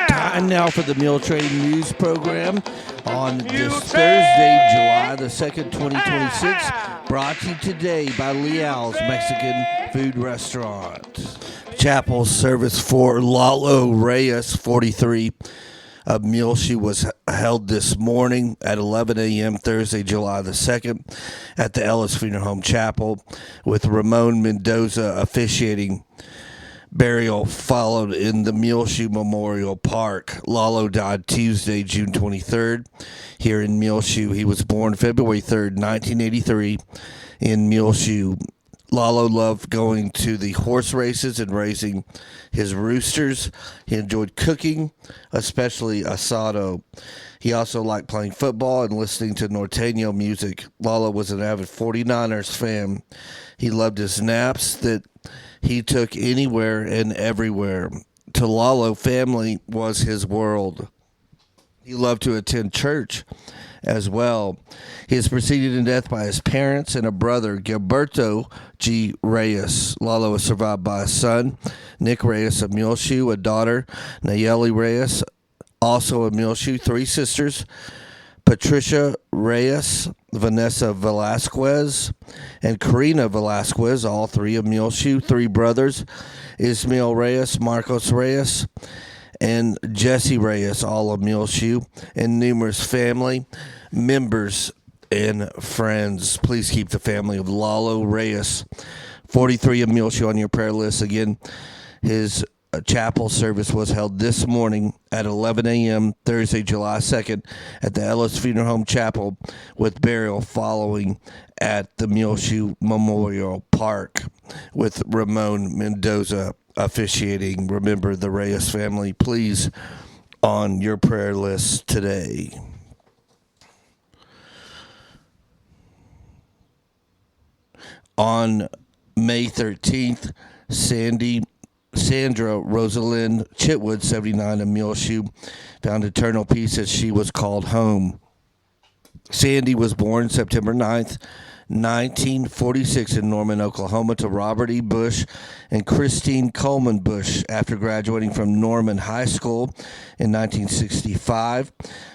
Time now for the Muletrain news program on this Thursday, July the 2nd, 2026. Brought to you today by Leal's Mexican Food Restaurant. Chapel service for Lalo Reyes, 43. A Muleshoe was held this morning at 11 a.m. Thursday, July the 2nd at the Ellis Funeral Home Chapel with Ramon Mendoza officiating. Burial followed in the Muleshoe Memorial Park. Lalo died Tuesday, June 23rd here in Muleshoe. He was born February 3rd, 1983 in Muleshoe. Lalo loved going to the horse races and raising his roosters. He enjoyed cooking, especially asado. He also liked playing football and listening to norteño music. Lalo was an avid 49ers fan. He loved his naps that he took anywhere and everywhere. To Lalo, family was his world. He loved to attend church as well. He is preceded in death by his parents and a brother, Gilberto G. Reyes. Lalo is survived by a son, Nick Reyes of Muleshoe, a daughter, Nayeli Reyes, also of Muleshoe, three sisters, Patricia Reyes, Vanessa Velasquez, and Karina Velasquez, all three of Muleshoe, three brothers, Ismael Reyes, Marcos Reyes, and Jesse Reyes, all of Muleshoe, and numerous family members and friends. Please keep the family of Lalo Reyes, 43 of Muleshoe, on your prayer list. Again, his chapel service was held this morning at 11 a.m. Thursday, July 2nd at the Ellis Funeral Home Chapel with burial following at the Muleshoe Memorial Park with Ramon Mendoza officiating. Remember the Reyes family, please, on your prayer list today. On May 13th, Sandra Rosalind Chitwood, 79 of Muleshoe, found eternal peace as she was called home. Sandy was born September 9th, 1946 in Norman, Oklahoma, to Robert E. Bush and Christine Coleman Bush. After graduating from Norman High School in 1965,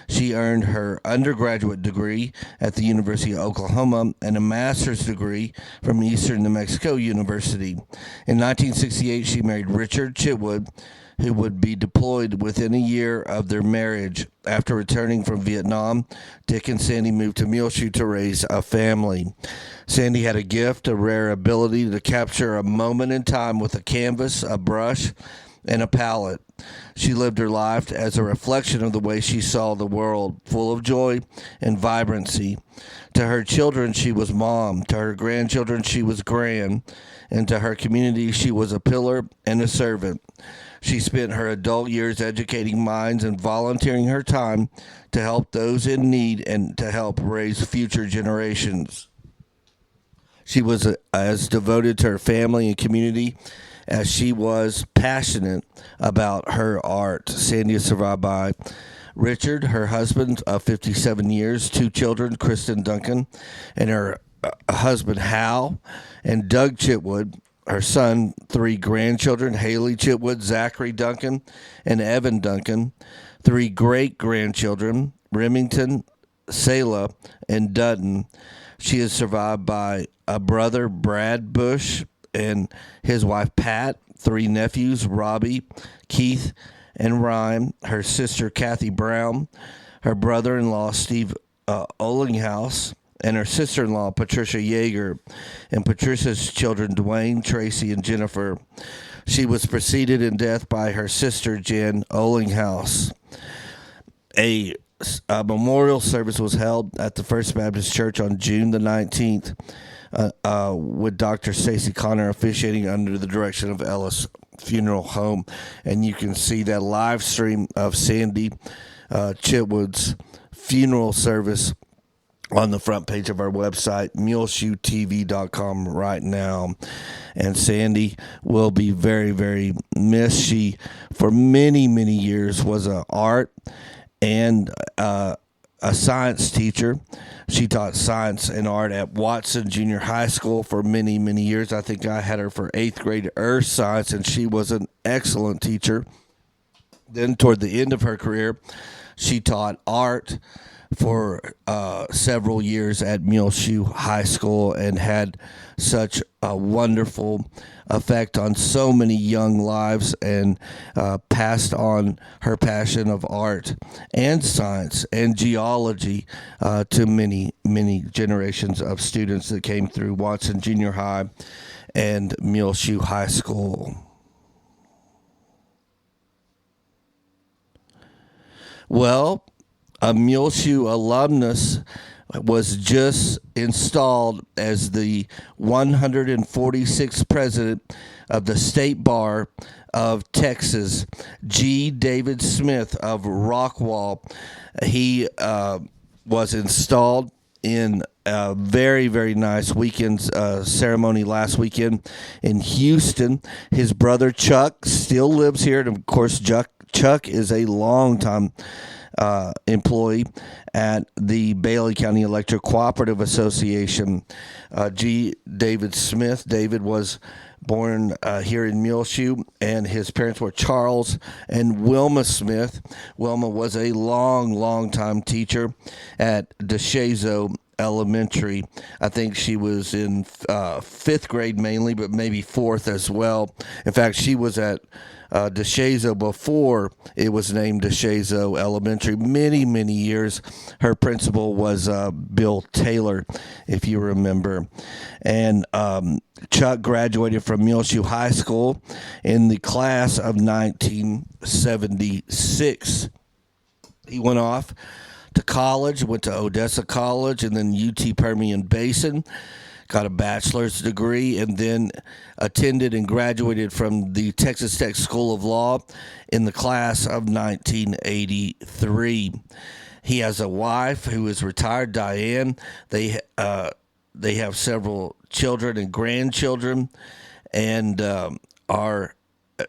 she earned her undergraduate degree at the University of Oklahoma and a master's degree from Eastern New Mexico University. In 1968, she married Richard Chitwood, who would be deployed within a year of their marriage. After returning from Vietnam, Dick and Sandy moved to Muleshoe to raise a family. Sandy had a gift, a rare ability to capture a moment in time with a canvas, a brush, and a palette. She lived her life as a reflection of the way she saw the world, full of joy and vibrancy. To her children, she was mom. To her grandchildren, she was gran. And to her community, she was a pillar and a servant. She spent her adult years educating minds and volunteering her time to help those in need and to help raise future generations. She was as devoted to her family and community as she was passionate about her art. Sandy is survived by Richard, her husband of 57 years, two children, Kristen Duncan, and her husband Hal, and Doug Chitwood, her son, three grandchildren, Haley Chitwood, Zachary Duncan, and Evan Duncan, three great-grandchildren, Remington, Selah, and Dutton. She is survived by a brother, Brad Bush, and his wife, Pat, three nephews, Robbie, Keith, and Ryan, her sister, Kathy Brown, her brother-in-law, Steve Olinghouse, and her sister-in-law, Patricia Yeager, and Patricia's children, Dwayne, Tracy, and Jennifer. She was preceded in death by her sister, Jen Olinghouse. A memorial service was held at the First Baptist Church on June the 19th with Dr. Stacy Connor officiating under the direction of Ellis Funeral Home. And you can see that live stream of Sandy Chitwood's funeral service on the front page of our website, muleshoetv.com, right now. And Sandy will be very, very missed. She, for many, many years, was an art and a science teacher. She taught science and art at Watson Junior High School for many, many years. I think I had her for 8th grade earth science, and she was an excellent teacher. Then, toward the end of her career, she taught art for several years at Muleshoe High School and had such a wonderful effect on so many young lives, and passed on her passion of art and science and geology to many, many generations of students that came through Watson Junior High and Muleshoe High School. Well, a Muleshoe alumnus was just installed as the 146th president of the State Bar of Texas, G. David Smith of Rockwall. He was installed in a very, very nice weekend ceremony last weekend in Houston. His brother Chuck still lives here, and of course Chuck is a longtime employee at the Bailey County Electric Cooperative Association. G. David Smith. David was born here in Muleshoe, and his parents were Charles and Wilma Smith. Wilma was a long time teacher at DeShazo Elementary. I think she was in 5th grade mainly, but maybe 4th as well. In fact, she was at DeShazo before it was named DeShazo Elementary. Many years. Her principal was Bill Taylor, if you remember. And Chuck graduated from Muleshoe High School in the class of 1976. He went off to college, went to Odessa College and then UT Permian Basin, got a bachelor's degree, and then attended and graduated from the Texas Tech School of Law in the class of 1983. He has a wife who is retired, Diane. They have several children and grandchildren, and are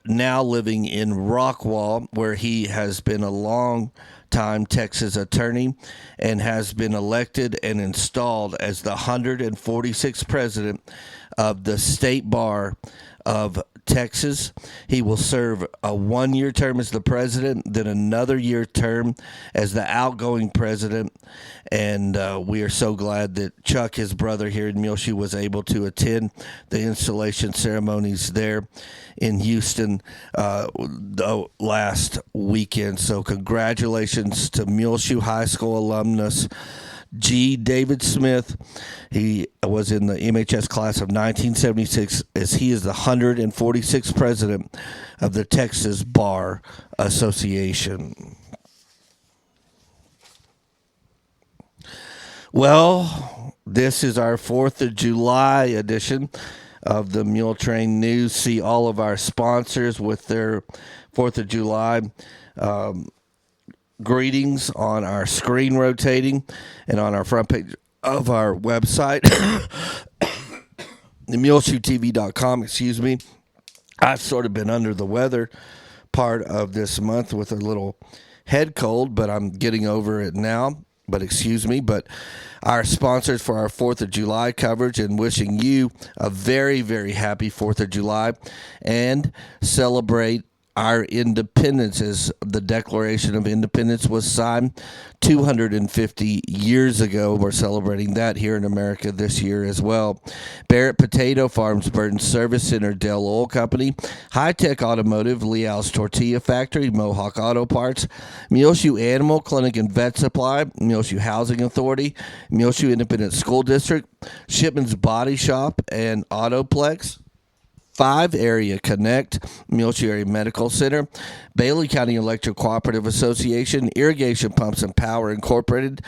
now living in Rockwall, where he has been a long-time Texas attorney and has been elected and installed as the 146th president of the State Bar of Texas. He will serve a 1-year term as the president, then another year term as the outgoing president. And we are so glad that Chuck, his brother here in Muleshoe, was able to attend the installation ceremonies there in Houston the last weekend. So congratulations to Muleshoe High School alumnus G. David Smith. He was in the MHS class of 1976, as he is the 146th president of the Texas Bar Association. Well, this is our 4th of July edition of the Muletrain News. See all of our sponsors with their 4th of July greetings on our screen rotating and on our front page of our website, MuleshoeTV.com, excuse me. I've sort of been under the weather part of this month with a little head cold, but I'm getting over it now. But excuse me, but our sponsors for our 4th of July coverage, and wishing you a very, very happy 4th of July, and celebrate our independence, as the Declaration of Independence was signed 250 years ago. We're celebrating that here in America this year as well. Barrett Potato Farms, Burton Service Center, Dell Oil Company, High Tech Automotive, Leal's Tortilla Factory, Mohawk Auto Parts, Muleshoe Animal Clinic and Vet Supply, Muleshoe Housing Authority, Muleshoe Independent School District, Shipman's Body Shop and Autoplex, 5 Area Connect, Muleshoe Area Medical Center, Bailey County Electric Cooperative Association, Irrigation Pumps and Power Incorporated,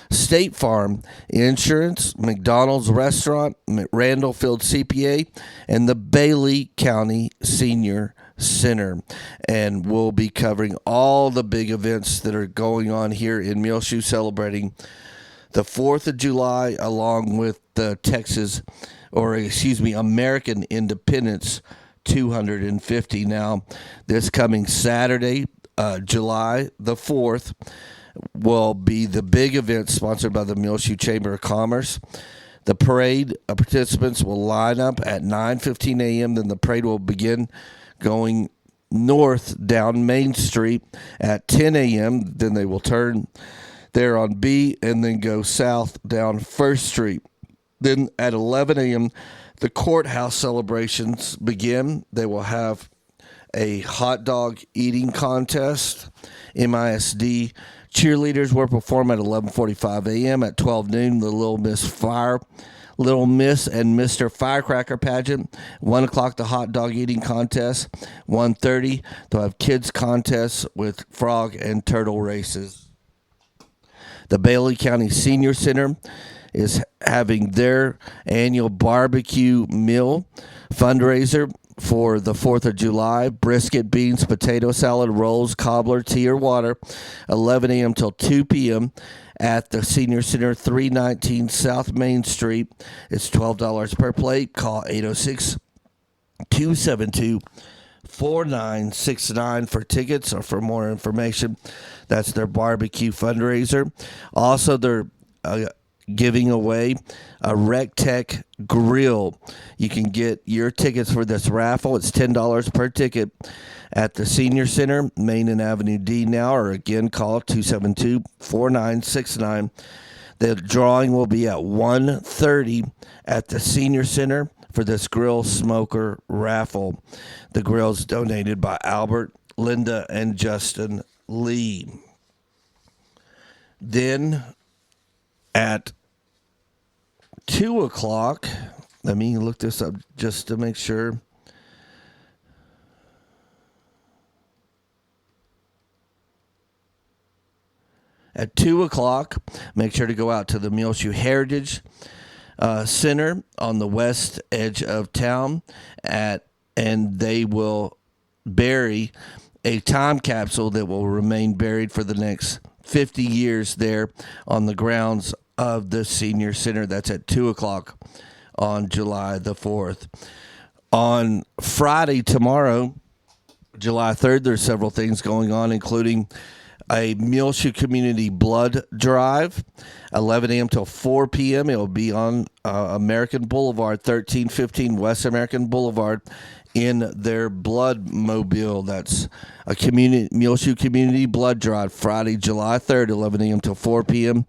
State Farm Insurance, McDonald's Restaurant, Randall Field CPA, and the Bailey County Senior Center. And we'll be covering all the big events that are going on here in Muleshoe, celebrating the 4th of July along with the American Independence 250. Now, this coming Saturday, July the 4th, will be the big event sponsored by the Muleshoe Chamber of Commerce. The parade participants will line up at 9:15 a.m. Then the parade will begin going north down Main Street at 10 a.m. Then they will turn there on B and then go south down First Street. Then at 11 a.m., the courthouse celebrations begin. They will have a hot dog eating contest. MISD cheerleaders will perform at 11:45 a.m. At 12 noon, the Little Miss and Mr. Firecracker pageant. 1 o'clock, the hot dog eating contest. 1:30, they'll have kids contests with frog and turtle races. The Bailey County Senior Center is having their annual barbecue meal fundraiser for the 4th of July. Brisket, beans, potato salad, rolls, cobbler, tea or water, 11 a.m. till 2 p.m. at the Senior Center, 319 South Main Street. It's $12 per plate. Call 806-272-4969 for tickets or for more information. That's their barbecue fundraiser. Also, they're giving away a RecTech grill. You can get your tickets for this raffle. It's $10 per ticket at the Senior Center, Main and Avenue D now, or again, call 272-4969. The drawing will be at 1:30 at the Senior Center for this grill smoker raffle. The grill is donated by Albert, Linda, and Justin Lee. Then at 2 o'clock, let me look this up just to make sure. At 2 o'clock, make sure to go out to the Muleshoe Heritage Center on the west edge of town, and they will bury a time capsule that will remain buried for the next 50 years there on the grounds of the Senior Center. That's at 2 o'clock on July the 4th. On Friday, tomorrow, July 3rd, there's several things going on, including a Muleshoe Community Blood Drive, 11 a.m. till 4 p.m. It will be on American Boulevard, 1315 West American Boulevard, in their Blood Mobile. That's a Muleshoe Community Blood Drive, Friday, July 3rd, 11 a.m. till 4 p.m.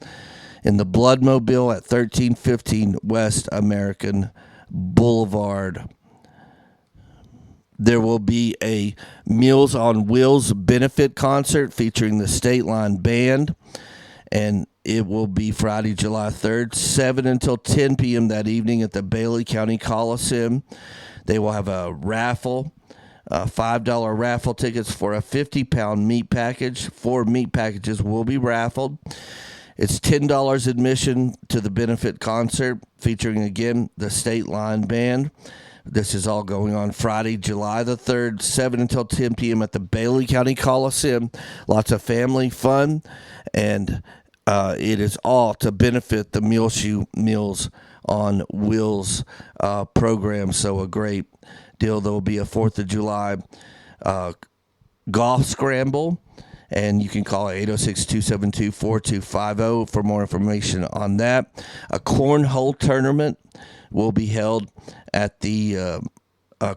in the Blood Mobile at 1315 West American Boulevard. There will be a Meals on Wheels benefit concert featuring the State Line Band, and it will be Friday, July 3rd, 7 until 10 p.m. that evening at the Bailey County Coliseum. They will have a raffle, $5 raffle tickets for a 50-pound meat package. 4 meat packages will be raffled. It's $10 admission to the benefit concert featuring, again, the State Line Band. This is all going on Friday, July the 3rd, 7 until 10 p.m. at the Bailey County Coliseum. Lots of family fun, and it is all to benefit the Muleshoe Meals on Wheels program. So a great deal. There will be a 4th of July golf scramble, and you can call 806-272-4250 for more information on that. A cornhole tournament will be held at the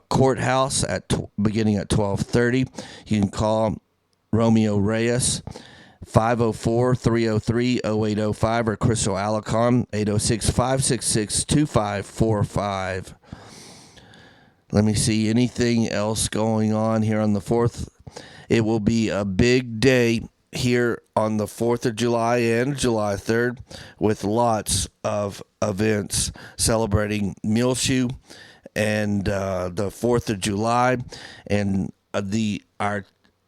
courthouse beginning at 12:30. You can call Romeo Reyes, 504-303-0805, or Crystal Alarcon, 806-566-2545. Let me see anything else going on here on the 4th. It will be a big day here on the 4th of July and July 3rd with lots of events celebrating Muleshoe and the 4th of July and our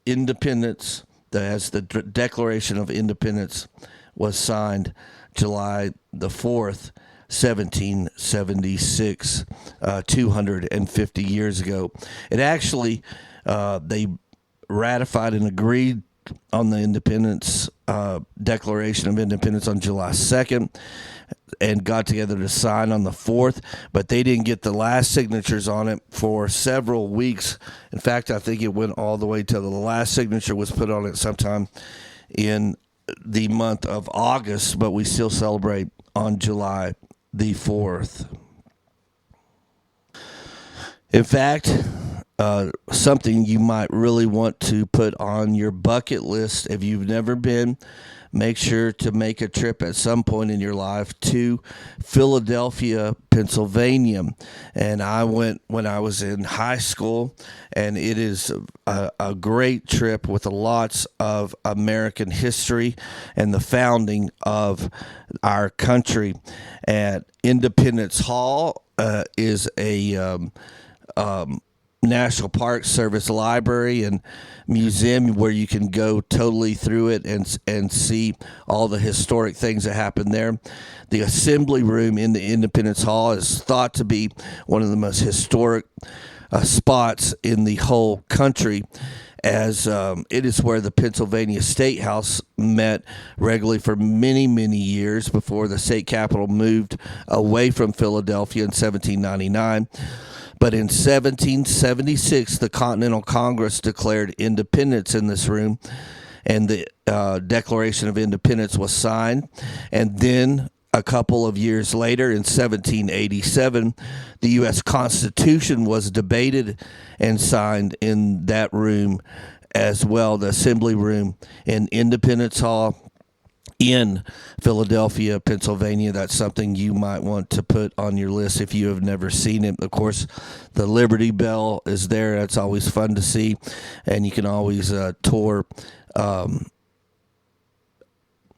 independence, as the Declaration of Independence was signed July the 4th, 1776, 250 years ago. It actually, they ratified and agreed on the Independence Declaration of Independence on July 2nd and got together to sign on the 4th, but they didn't get the last signatures on it for several weeks. In fact, I think it went all the way till the last signature was put on it sometime in the month of August, but we still celebrate on July the 4th. In fact, something you might really want to put on your bucket list if you've never been, make sure to make a trip at some point in your life to Philadelphia, Pennsylvania. And I went when I was in high school, and it is a great trip with lots of American history and the founding of our country. At Independence Hall is a National Park Service library and museum where you can go totally through it and see all the historic things that happened there. The assembly room in the Independence Hall is thought to be one of the most historic spots in the whole country, as it is where the Pennsylvania State House met regularly for many, many years before the state capital moved away from Philadelphia in 1799. But in 1776, the Continental Congress declared independence in this room, and the Declaration of Independence was signed. And then a couple of years later, in 1787, the U.S. Constitution was debated and signed in that room as well, the Assembly Room in Independence Hall in Philadelphia, Pennsylvania. That's something you might want to put on your list if you have never seen it. Of course, the Liberty Bell is there. That's always fun to see. And you can always tour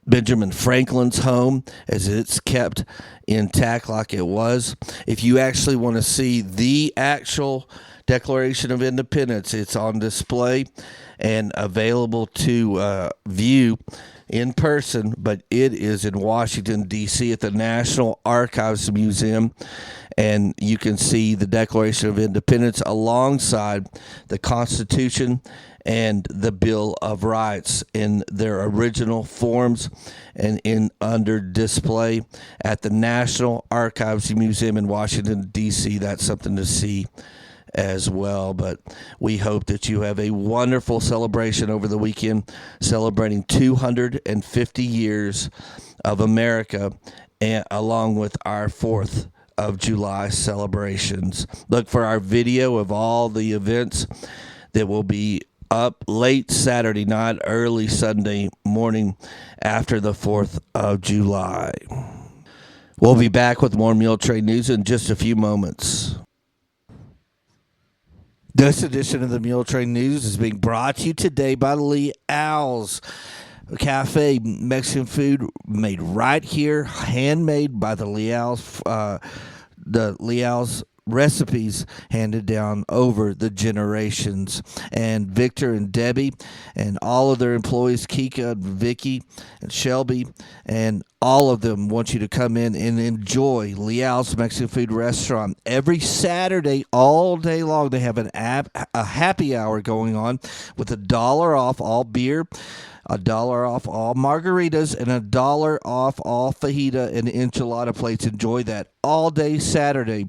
Benjamin Franklin's home, as it's kept intact like it was. If you actually want to see the actual Declaration of Independence, it's on display and available to view in person, but it is in Washington, D.C. at the National Archives Museum, and you can see the Declaration of Independence alongside the Constitution and the Bill of Rights in their original forms and under display at the National Archives Museum in Washington, D.C. That's something to see as well. But we hope that you have a wonderful celebration over the weekend, celebrating 250 years of America, and along with our 4th of July celebrations. Look for our video of all the events that will be up late Saturday night, early Sunday morning after the 4th of July. We'll be back with more Muletrain news in just a few moments. This edition of the Muletrain News is being brought to you today by Leal's Cafe, Mexican food made right here, handmade by the Leal's. The Leal's recipes handed down over the generations. And Victor and Debbie and all of their employees, Kika and Vicky and Shelby, and all of them want you to come in and enjoy Leal's Mexican Food Restaurant. Every Saturday, all day long, they have a happy hour going on with $1 off all beer, $1 off all margaritas, and $1 off all fajita and enchilada plates. Enjoy that all day Saturday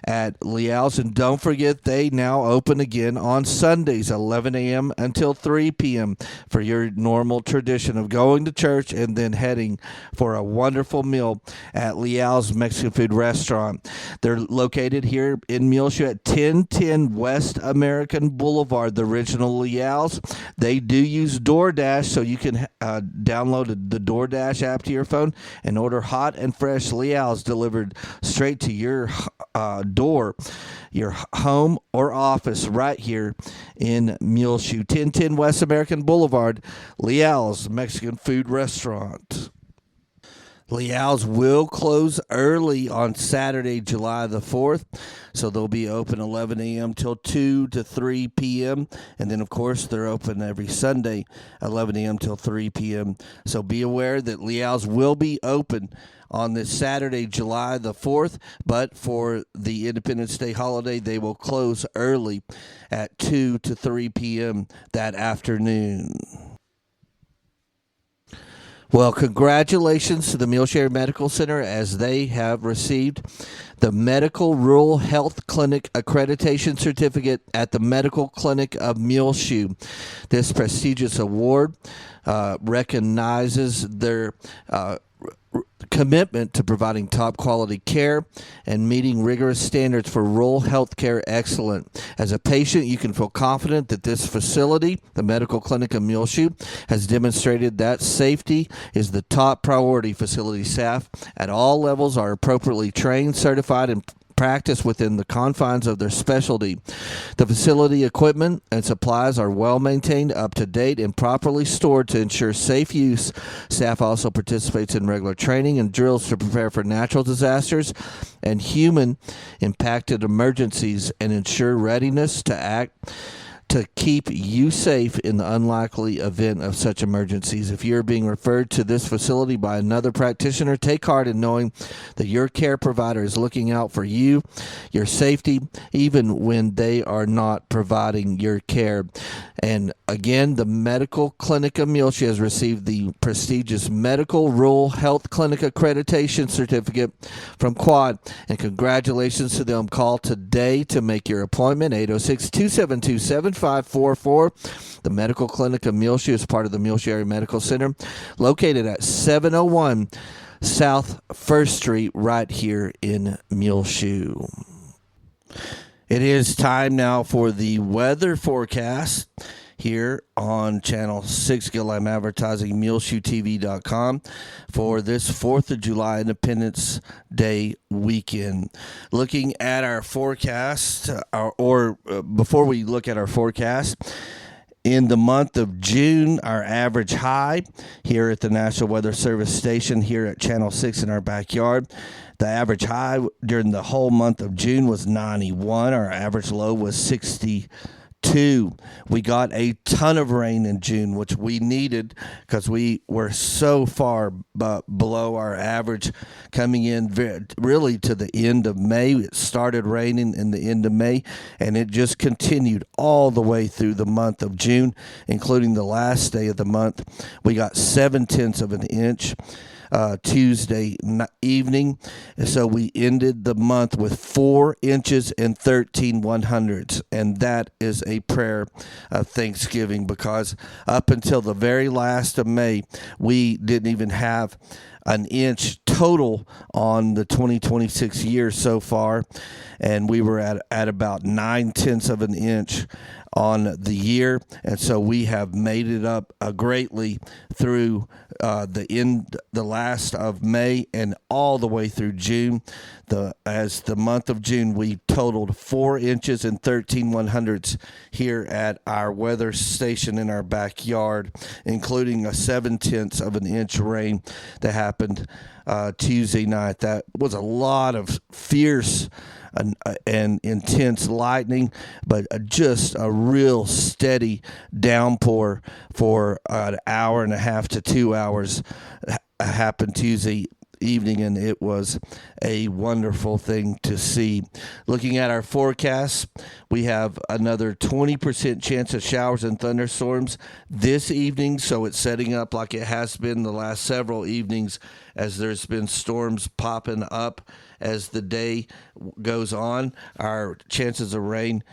at Leal's. And don't forget, they now open again on Sundays, 11 a.m. until 3 p.m. for your normal tradition of going to church and then heading for a wonderful meal at Leal's Mexican Food Restaurant. They're located here in Muleshoe at 1010 West American Boulevard, the original Leal's. They do use DoorDash, so you can download the DoorDash app to your phone and order hot and fresh Leal's delivered straight to your door, your home or office, right here in Muleshoe. 1010 West American Boulevard, Leal's Mexican Food Restaurant. Leal's will close early on Saturday, July the 4th, so they'll be open 11 a.m. till 2 to 3 p.m., and then, of course, they're open every Sunday, 11 a.m. till 3 p.m., so be aware that Leal's will be open on this Saturday, July the 4th, but for the Independence Day holiday, they will close early at 2 to 3 p.m. that afternoon. Well, congratulations to the Muleshare Medical Center as they have received the Medical Rural Health Clinic Accreditation Certificate at the Medical Clinic of Muleshoe. This prestigious award recognizes their commitment to providing top quality care and meeting rigorous standards for rural health care excellence. As a patient, you can feel confident that this facility, the Medical Clinic of Muleshoe, has demonstrated that safety is the top priority. Facility staff at all levels are appropriately trained, certified, and practice within the confines of their specialty. The facility equipment and supplies are well maintained, up to date, and properly stored to ensure safe use. Staff also participates in regular training and drills to prepare for natural disasters and human impacted emergencies and ensure readiness to act to keep you safe in the unlikely event of such emergencies. If you're being referred to this facility by another practitioner, take heart in knowing that your care provider is looking out for you, your safety, even when they are not providing your care. And again, the Medical Clinic of Muleshoe has received the prestigious Medical Rural Health Clinic Accreditation Certificate from Quad, and congratulations to them. Call today to make your appointment, 806-272-7544. The Medical Clinic of Muleshoe is part of the Muleshoe Area Medical Center, located at 701 South 1st Street, right here in Muleshoe. It is time now for the weather forecast here on Channel 6 Gillam Advertising, MuleshoeTV.com for this 4th of July Independence Day weekend. Looking at our forecast, before we look at our forecast, in the month of June, our average high here at the National Weather Service station here at Channel 6 in our backyard, the average high during the whole month of June was 91. Our average low was 62. We got a ton of rain in June, which we needed because we were so far below our average coming in really to the end of May. It started raining in the end of May, and it just continued all the way through the month of June, including the last day of the month. We got 0.7 of an inch. Tuesday evening. So we ended the month with 4 inches and 13/100ths. And that is a prayer of thanksgiving, because up until the very last of May, we didn't even have an inch total on the 2026 year so far. And we were at about 0.9 of an inch on the year, and so we have made it up greatly through the last of May and all the way through June. As the month of June, we totaled 4 inches and 13/100ths here at our weather station in our backyard, including a 0.7 of an inch rain that happened Tuesday night. That was a lot of fierce and intense lightning, but just a real steady downpour for an hour and a half to 2 hours happened Tuesday evening, and it was a wonderful thing to see. Looking at our forecast, we have another 20% chance of showers and thunderstorms this evening, so it's setting up like it has been the last several evenings, as there's been storms popping up as the day goes on. Our chances of rain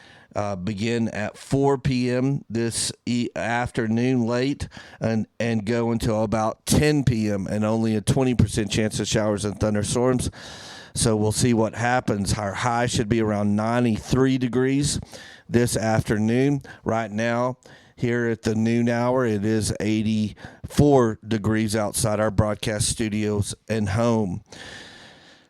begin at 4 p.m. this afternoon late and go until about 10 p.m. and only a 20% chance of showers and thunderstorms. So we'll see what happens. Our high should be around 93 degrees this afternoon. Right now, here at the noon hour, it is 84 degrees outside our broadcast studios and home.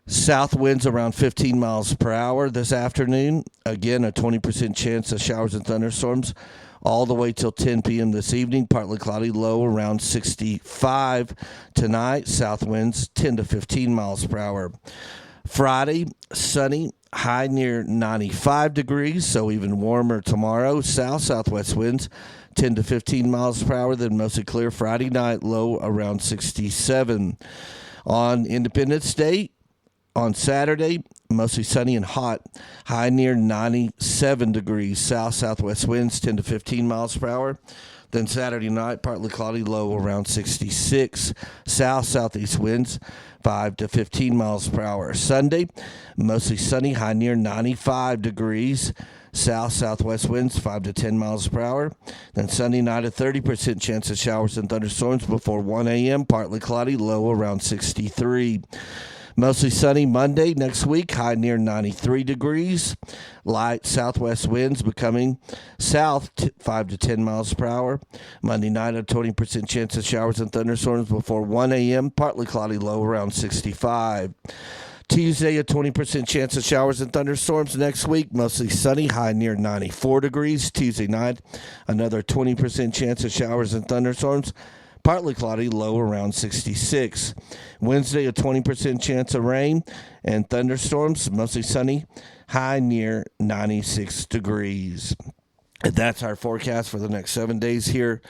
South winds around 15 miles per hour this afternoon. Again, a 20% chance of showers and thunderstorms all the way till 10 p.m. this evening. Partly cloudy, low around 65 tonight. South winds 10 to 15 miles per hour. Friday, sunny, high near 95 degrees, so even warmer tomorrow. Southwest winds 10 to 15 miles per hour, then mostly clear Friday night, low around 67. On Independence Day, On Saturday, mostly sunny and hot, high near 97 degrees, south-southwest winds 10 to 15 miles per hour. Then Saturday night, partly cloudy, low around 66, south-southeast winds 5 to 15 miles per hour. Sunday, mostly sunny, high near 95 degrees, south-southwest winds 5 to 10 miles per hour. Then Sunday night, a 30% chance of showers and thunderstorms before 1 a.m., partly cloudy, low around 63. Mostly sunny Monday next week, high near 93 degrees. Light southwest winds becoming south 5 to 10 miles per hour. Monday night, a 20% chance of showers and thunderstorms before 1 a.m., partly cloudy, low around 65. Tuesday, a 20% chance of showers and thunderstorms. Next week, mostly sunny, high near 94 degrees. Tuesday night, another 20% chance of showers and thunderstorms. Partly cloudy, low around 66. Wednesday, a 20% chance of rain and thunderstorms. Mostly sunny, high near 96 degrees. And that's our forecast for the next 7 days here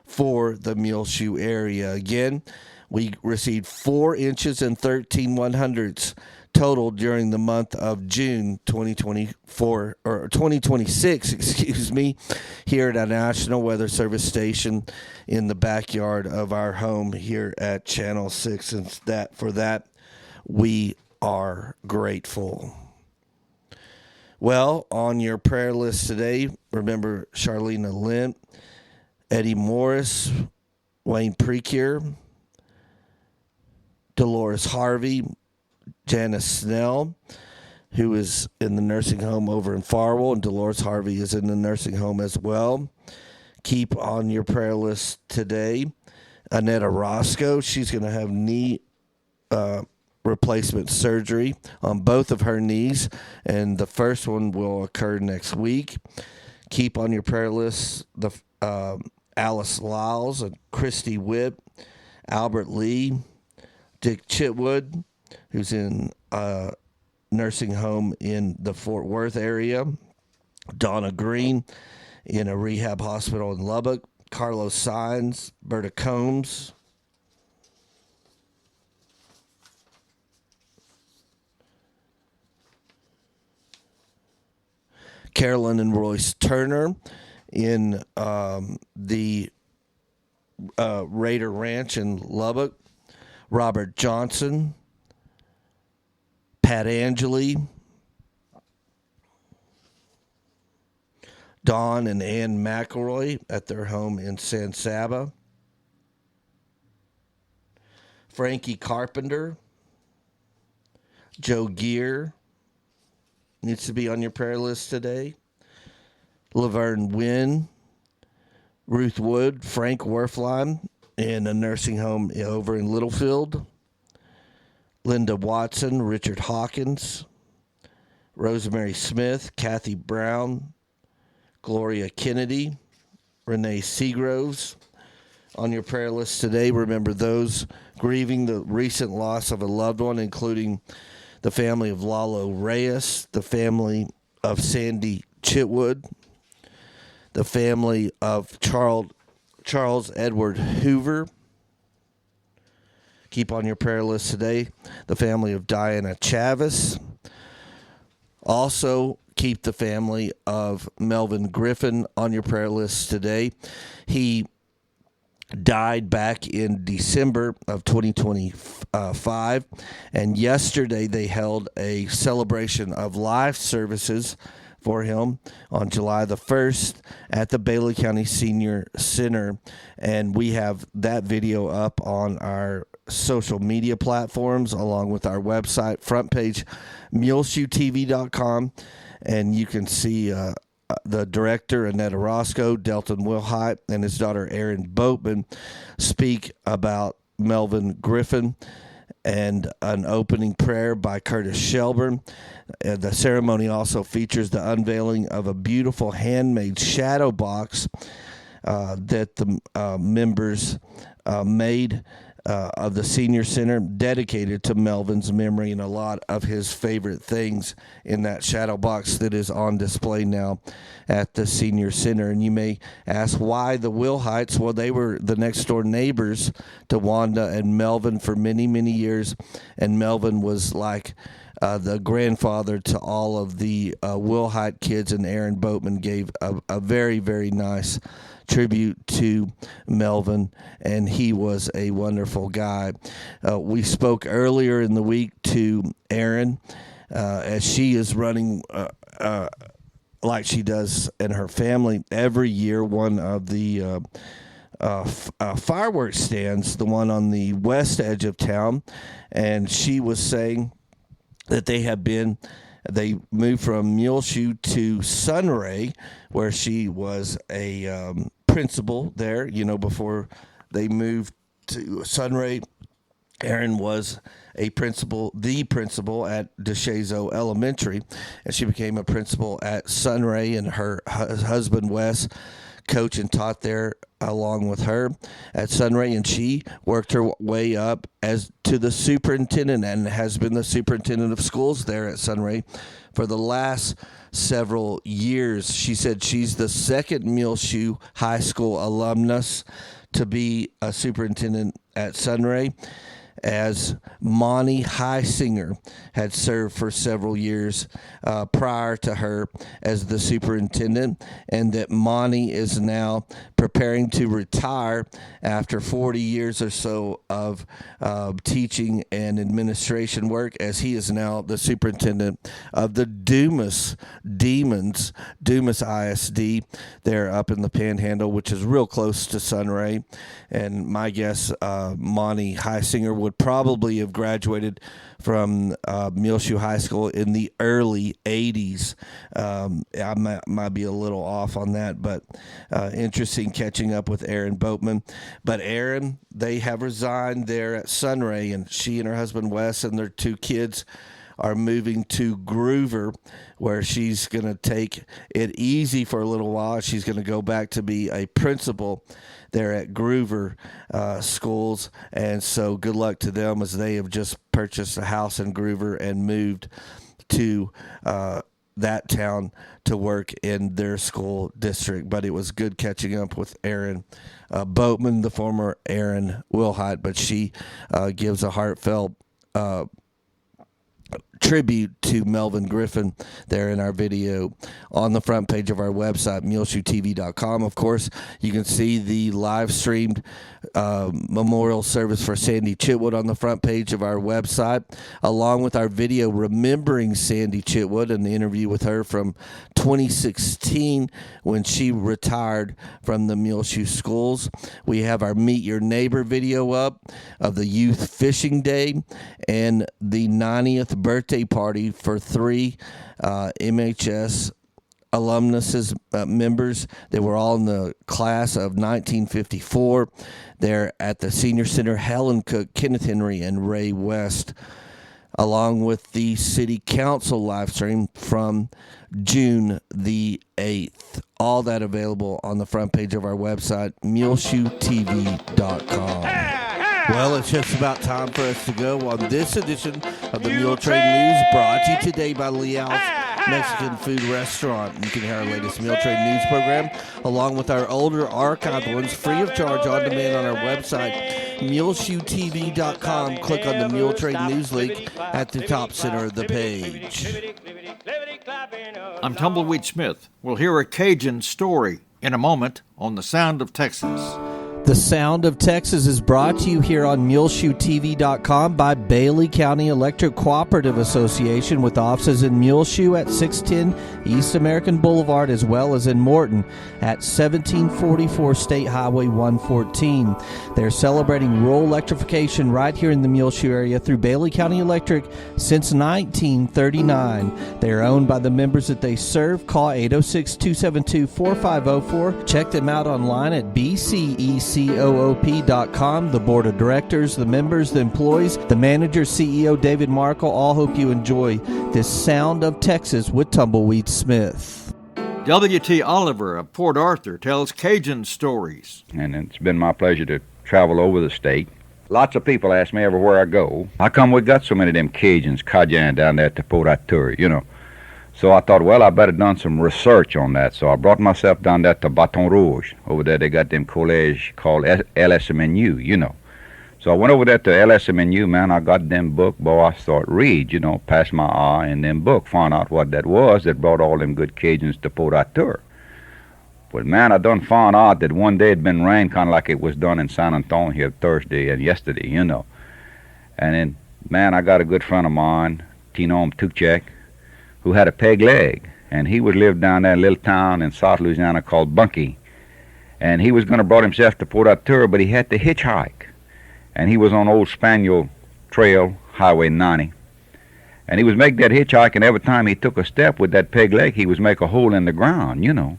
for the Muleshoe area. Again, we received 4 inches and 13/100ths total during the month of June 2024 or 2026, here at our National Weather Service station in the backyard of our home here at Channel 6. And for that, we are grateful. Well, on your prayer list today, remember Charlena Lint, Eddie Morris, Wayne Precure, Dolores Harvey, Janice Snell, who is in the nursing home over in Farwell, and Dolores Harvey is in the nursing home as well. Keep on your prayer list today Annetta Roscoe. She's going to have knee replacement surgery on both of her knees, and the first one will occur next week. Keep on your prayer list the Alice Lyles and Christy Whip, Albert Lee, Dick Chitwood, who's in a nursing home in the Fort Worth area, Donna Green in a rehab hospital in Lubbock, Carlos Sines, Berta Combs, Carolyn and Royce Turner in the Raider Ranch in Lubbock, Robert Johnson, Pat Angeli, Don and Ann McElroy at their home in San Saba, Frankie Carpenter, Joe Gear needs to be on your prayer list today, Laverne Wynn, Ruth Wood, Frank Werflein in a nursing home over in Littlefield, Linda Watson, Richard Hawkins, Rosemary Smith, Kathy Brown, Gloria Kennedy, Renee Seagroves on your prayer list today. Remember those grieving the recent loss of a loved one, including the family of Lalo Reyes, the family of Sandi Chitwood, the family of Charles Edward Hoover. Keep on your prayer list today the family of Diana Chavis. Also, keep the family of Melvin Griffin on your prayer list today. He died back in December of 2025, and yesterday they held a celebration of life services for him on July the 1st at the Bailey County Senior Center, and we have that video up on our social media platforms along with our website front page, muleshoetv.com, and you can see the director, Annetta Roscoe, Delton Wilhite, and his daughter, Erin Boatman, speak about Melvin Griffin, and an opening prayer by Curtis Shelburne. The ceremony also features the unveiling of a beautiful handmade shadow box that the members made of the senior center, dedicated to Melvin's memory, and a lot of his favorite things in that shadow box that is on display now at the senior center. And you may ask, why the Wilhites? Well, they were the next door neighbors to Wanda and Melvin for many, many years, and Melvin was like the grandfather to all of the Wilhite kids, and Aaron Boatman gave a very, very nice tribute to Melvin, and he was a wonderful guy. We spoke earlier in the week to Aaron as she is running like she does in her family every year, one of the fireworks stands, the one on the west edge of town, and she was saying that they moved from Muleshoe to Sunray, where she was a principal there, before they moved to Sunray. Aaron was the principal at DeShazo Elementary, and she became a principal at Sunray, and her husband, Wes, coached and taught there along with her at Sunray, and she worked her way up as to the superintendent and has been the superintendent of schools there at Sunray for the last several years. She said she's the second Muleshoe High School alumnus to be a superintendent at Sunray, as Monty Heisinger had served for several years prior to her as the superintendent, and that Monty is now preparing to retire after 40 years or so of teaching and administration work, as he is now the superintendent of the Dumas ISD there up in the Panhandle, which is real close to Sunray. And my guess, Monty Heisinger would probably have graduated from Muleshoe High School in the early 80s. I might be a little off on that, but interesting catching up with Aaron Boatman. But Aaron, they have resigned there at Sunray, and she and her husband Wes and their two kids are moving to Groover, where she's going to take it easy for a little while. She's going to go back to be a principal there at Groover schools. And so good luck to them, as they have just purchased a house in Groover and moved to that town to work in their school district. But it was good catching up with Aaron Boatman, the former Aaron Wilhite, but she gives a heartfelt tribute to Melvin Griffin there in our video on the front page of our website, muleshoetv.com. Of course, you can see the live streamed memorial service for Sandi Chitwood on the front page of our website, along with our video remembering Sandi Chitwood and the interview with her from 2016 when she retired from the Muleshoe schools. We have our Meet Your Neighbor video up of the Youth Fishing Day and the 90th birthday party for three MHS alumnus members. They were all in the class of 1954. They're at the Senior Center: Helen Cook, Kenneth Henry, and Ray West, along with the City Council live stream from June the 8th. All that available on the front page of our website, muleshoetv.com. Well, it's just about time for us to go on this edition of the Muletrain News, brought to you today by Leal's Mexican Food Restaurant. You can hear our latest Muletrain News program, along with our older archived ones, free of charge on demand on our website, muleshoetv.com. Click on the Muletrain News link at the top center of the page. I'm Tumbleweed Smith. We'll hear a Cajun story in a moment on The Sound of Texas. The Sound of Texas is brought to you here on MuleshoeTV.com by Bailey County Electric Cooperative Association, with offices in Muleshoe at 610 East American Boulevard, as well as in Morton at 1744 State Highway 114. They're celebrating rural electrification right here in the Muleshoe area through Bailey County Electric since 1939. They are owned by the members that they serve. Call 806-272-4504. Check them out online at BCEC. COOP.com. The board of directors, the members, the employees, the manager, CEO David Markle, all hope you enjoy this Sound of Texas with Tumbleweed Smith. W.T. Oliver of Port Arthur tells Cajun stories. And it's been my pleasure to travel over the state Lots of people ask me everywhere I go, how come we got so many of them Cajuns, Cajun down there at the Port Arthur, you know? So I thought, well, I better done some research on that. So I brought myself down there to Baton Rouge. Over there they got them college called LSMNU, you know. So I went over there to LSMNU, man. I got them book, boy, I start read, you know, passed my eye in them book, found out what that was that brought all them good Cajuns to Port Arthur. But man, I done found out that one day it been rain kind of like it was done in San Antonio here Thursday and yesterday, you know. And then, man, I got a good friend of mine, Tinom Tukchek, who had a peg leg. And he was lived down there in a little town in South Louisiana called Bunkie. And he was going to brought himself to Port Arthur, but he had to hitchhike. And he was on Old Spaniel Trail, Highway 90. And he was make that hitchhike, and every time he took a step with that peg leg, he was make a hole in the ground, you know.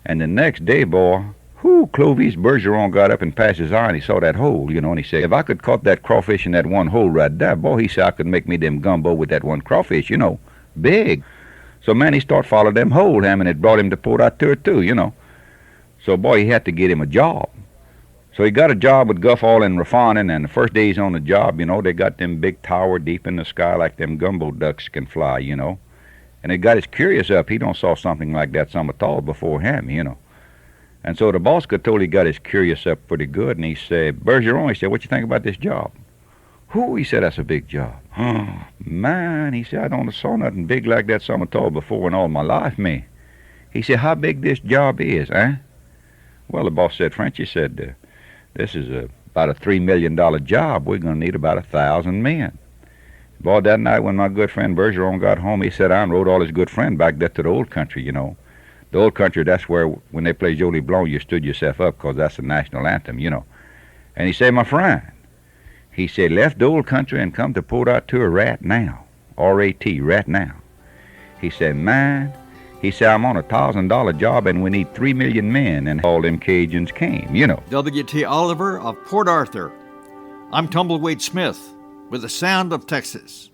And the next day, boy, Clovis Bergeron got up and passed his eye, and he saw that hole, you know, and he said, if I could caught that crawfish in that one hole right there, boy, he said I could make me them gumbo with that one crawfish, you know, big. So, man, he started following them hole, and it brought him to Port Arthur, too, you know. So, boy, he had to get him a job. So he got a job with Guffall and Refining, and the first day he's on the job, you know, they got them big tower deep in the sky like them gumbo ducks can fly, you know. And it got his curious up. He don't saw something like that some at all before him, you know. And so the boss could totally got his curious up pretty good, and he said, Bergeron, he said, what you think about this job? Who? He said, that's a big job. Oh, man, he said, I don't saw nothing big like that some at all before in all my life, me. He said, how big this job is, eh? Well, the boss said, French, he said, this is about a $3 million job. We're going to need about 1,000 men. Boy, that night when my good friend Bergeron got home, he sat down and wrote all his good friend back there to the old country, you know. The old country, that's where when they play Jolie Blanc, you stood yourself up because that's the national anthem, you know. And he said, my friend, he said, left the old country and come to Port Arthur right now. R-A-T, right now. He said, man, he said, I'm on a $1,000 job and we need 3 million men, and all them Cajuns came, you know. W.T. Oliver of Port Arthur. I'm Tumbleweed Smith with the Sound of Texas.